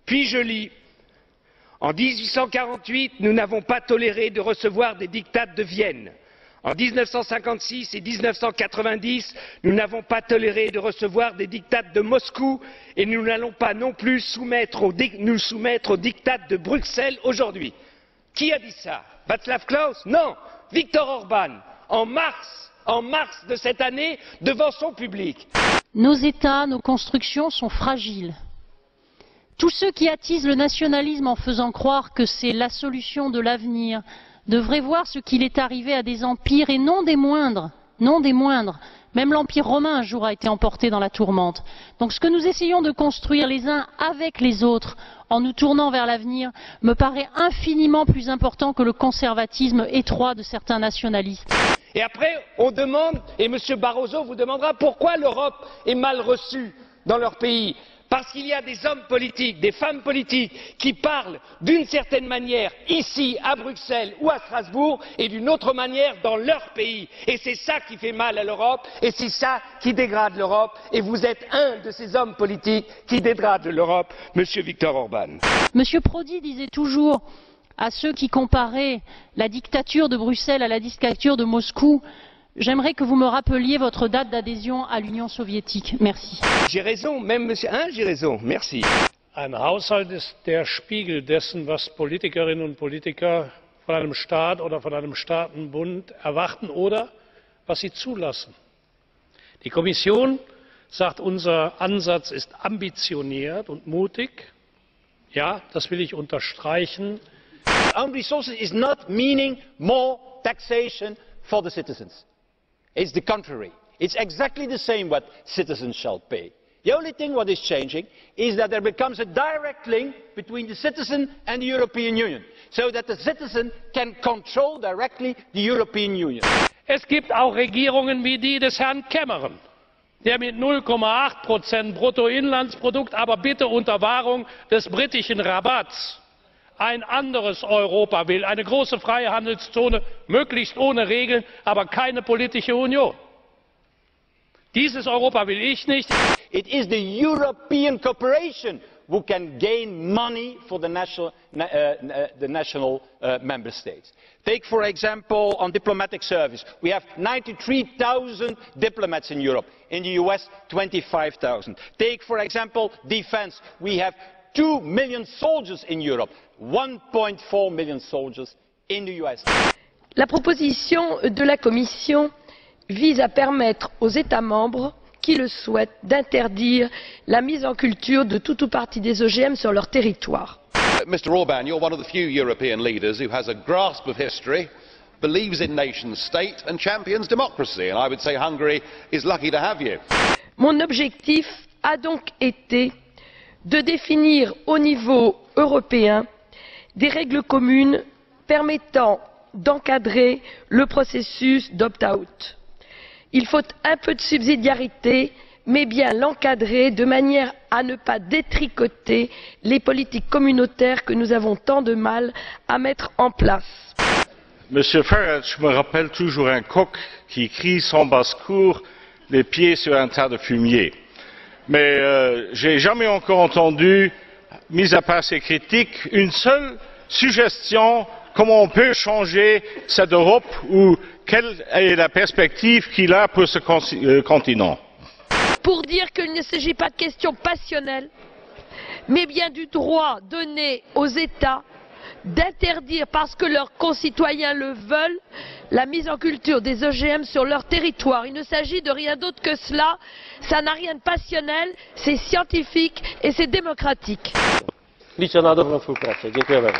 Puis je lis, en 1848, nous n'avons pas toléré de recevoir des diktats de Vienne. En 1956 et 1990, nous n'avons pas toléré de recevoir des diktats de Moscou et nous n'allons pas non plus nous soumettre aux diktats de Bruxelles aujourd'hui. Qui a dit ça? Václav Klaus? Non, Viktor Orban, en mars de cette année, devant son public. Nos États, nos constructions sont fragiles. Tous ceux qui attisent le nationalisme en faisant croire que c'est la solution de l'avenir devraient voir ce qu'il est arrivé à des empires, et non des moindres, non des moindres. Même l'Empire romain un jour a été emporté dans la tourmente. Donc ce que nous essayons de construire les uns avec les autres, en nous tournant vers l'avenir, me paraît infiniment plus important que le conservatisme étroit de certains nationalistes. Et après, on demande, et M. Barroso vous demandera pourquoi l'Europe est mal reçue dans leur pays. Parce qu'il y a des hommes politiques, des femmes politiques qui parlent d'une certaine manière ici, à Bruxelles ou à Strasbourg, et d'une autre manière dans leur pays. Et c'est ça qui fait mal à l'Europe, et c'est ça qui dégrade l'Europe. Et vous êtes un de ces hommes politiques qui dégradent l'Europe, Monsieur Viktor Orban. Monsieur Prodi disait toujours à ceux qui comparaient la dictature de Bruxelles à la dictature de Moscou: j'aimerais que vous me rappeliez votre date d'adhésion à l'Union soviétique. Merci. J'ai raison, même Monsieur, j'ai raison, merci. Ein Haushalt ist der Spiegel dessen, was Politikerinnen und Politiker von einem Staat oder von einem Staatenbund erwarten oder was sie zulassen. Die Kommission sagt, unser Ansatz ist ambitioniert und mutig. Ja, das will ich unterstreichen. Own resources is not meaning more taxation for the citizens. It's the contrary. It's exactly the same what citizens shall pay. The only thing what is changing is that there becomes a direct link between the citizen and the European Union, so that the citizen can control directly the European Union. Es gibt auch Regierungen wie die des Herrn Cameron, der mit 0,8% Bruttoinlandsprodukt, aber bitte unter Wahrung des britischen Rabatts, ein anderes Europa will, eine große Freihandelszone, möglichst ohne Regeln, aber keine politische Union. Dieses Europa will ich nicht. It is the European cooperation who can gain money for the national member states. Take, for example, on diplomatic service. We have 93,000 diplomats in Europe. In the US, 25,000. Take, for example, defense. We have 2 million soldiers in Europe. 1.4 million soldiers in the US. La proposition de la Commission vise à permettre aux États membres qui le souhaitent d'interdire la mise en culture de tout ou partie des OGM sur leur territoire. Mr Orban, you're one of the few European leaders who has a grasp of history, believes in nation state and champions democracy, and I would say Hungary is lucky to have you. Mon objectif a donc été de définir au niveau européen des règles communes permettant d'encadrer le processus d'opt-out. Il faut un peu de subsidiarité, mais bien l'encadrer de manière à ne pas détricoter les politiques communautaires que nous avons tant de mal à mettre en place. Monsieur Farage me rappelle toujours un coq qui crie sans basse-cour, les pieds sur un tas de fumier. Mais j'ai jamais encore entendu, mis à part ces critiques, une seule suggestion comment on peut changer cette Europe ou quelle est la perspective qu'il a pour ce continent. Pour dire qu'il ne s'agit pas de questions passionnelles, mais bien du droit donné aux États d'interdire, parce que leurs concitoyens le veulent, la mise en culture des OGM sur leur territoire. Il ne s'agit de rien d'autre que cela. Ça n'a rien de passionnel, c'est scientifique et c'est démocratique. Liczę na dobrą współpracę. Dziękuję bardzo.